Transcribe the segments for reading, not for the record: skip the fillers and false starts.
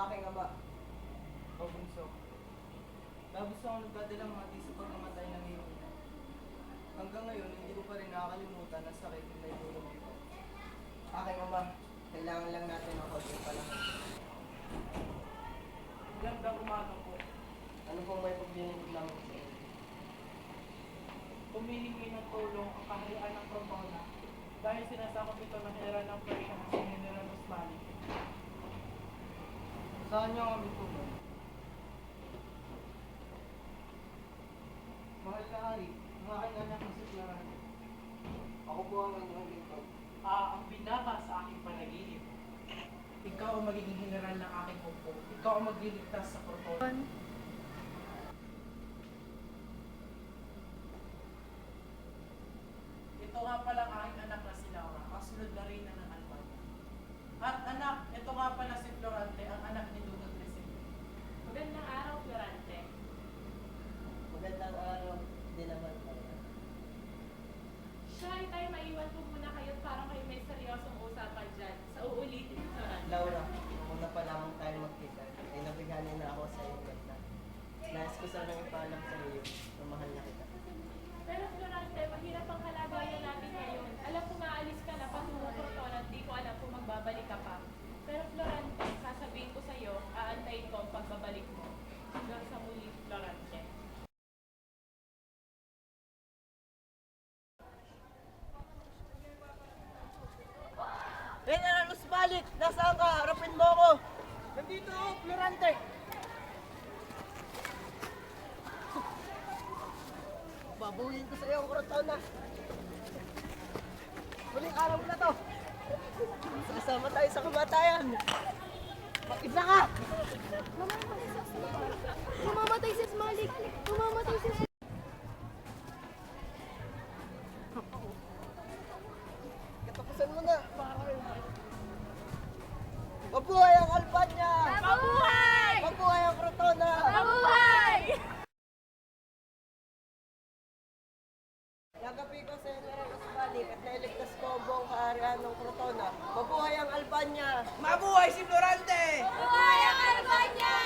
aking ama. O bunso, labis ako nagdadalang mati sa pagkamatay ng iyong ina. Hanggang ngayon, hindi ko pa rin nakakalimutan ang sakit na naitulog ito. Aking ama, kailangan lang natin ng konting palakad. Gandang umaga po. Ano pong may paglilingkod namin sa inyo? Humihingi ng tulong ang kaharian ng Crotona dahil sinasakop ito ng General ng Persia na si General Osmani. Saan niyo kami tulong? Mahal na hari, ang aking anak na si Clarante. Ako po ang inyong lingkod. Ang binaba sa aking panaginip. Ikaw ang magiging general ng aking hukbo. Ikaw ang magliligtas sa Crotona. Ito nga pala ang aking anak na si Laura, ang sunod na reyna ng Albania. At anak, ito nga pala si Florante, ang anak ni Dugong Crescente. Magandang araw, Florante. Magandang araw din naman talaga. Siya, tayo maiwan po muna kayo para kayo may seryosong usapan dyan. Sa uulitin, Florante. Laura, una pa lamang tayo magkita, ay nabiganin na ako sa iyong ganda. Nais ko sanang ipaalam sa iyo na mahal na kita. Pero Florante, mahirap ang kalagayan natin ngayon. Alam ko maalis ka na patungo Crotona at di ko alam kung magbabalik ka pa. Pero Florante, sasabihin ko sa iyo, aantayin ko ang pagbabalik mo. Hanggang sa muli, Florante. General Osmalik, nasaan ka? Harapin mo ako! Nandito ako, Florante! Babuhin ko sa iyo ang Crotona. Huling araw na to. Sasama tayo sa kamatayan. Mag-isa ka! Mamamatay si Smalik! Mamamatay si Smalik! Katapusan mo na. Mabuhay ang Albania! Mabuhay! Mabuhay ang Crotona! Mabuhay! Nagapi ko sa General Osmalik at nailigtas ko ang buong kaharian ng Crotona. Mabuhay ang Albania! Mabuhay si Florante! Mabuhay ang Albania!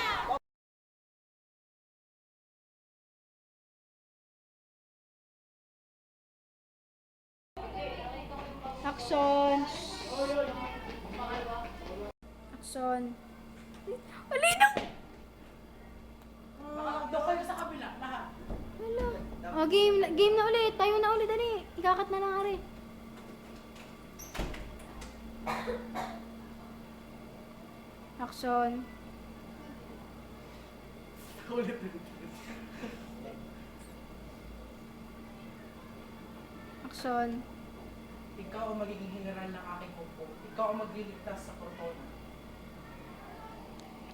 Action! Action! Uli na! Doon kayo sa kabila, lahat. Wala. Oh, game na ulit. Tayo na ulit, dali. Ikakat na lang, Ari. Action. Action. Ikaw ang magiging general ng aking hukbo. Ikaw ang magliligtas sa Crotona.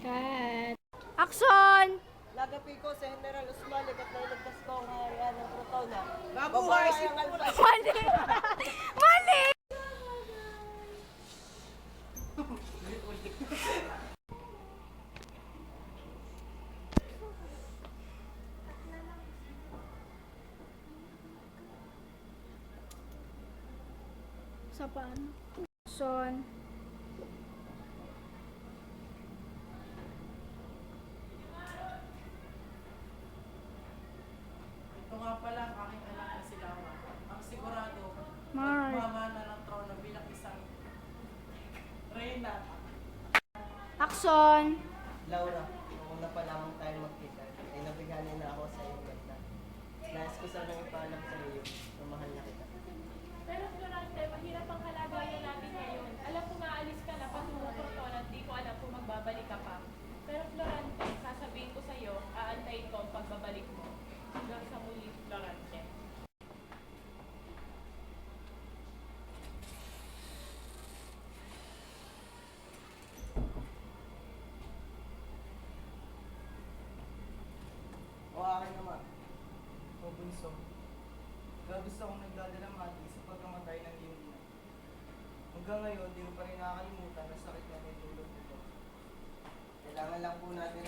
Cut. Action! Nagapi ko sa General Osmalik at nailigtas ko ang kaharian ng Crotona. Mabuhay si ang Albania! Mali! Mali! Sa paano? Action. Ito nga pala ang aking anak na si Laura. Ang sigurado, Mark. magmamana ng trono bilang isang reyna. Action. Laura, una pa lamang tayo magkita, ay nabiganin na ako sa iyong ganda. Nais ko sanang ipaalam sa iyo na mahal na kita. Pero Florante, mahirap ang kalagayan natin ngayon. Alam ko maalis ka na patungo Crotona at di ko alam kung magbabalik ka pa. Pero Florante, sasabihin ko sa iyo, aantayin ko ang pagbabalik mo. Hanggang sa muli, Florante. O aking ama, O bunso, labis akong nagdadalang mati sa pagkamatay ng iyong ina. Hanggang ngayon, di ko pa rin nakakalimutan ang sakit na naitulog nito. kailangan lang po natin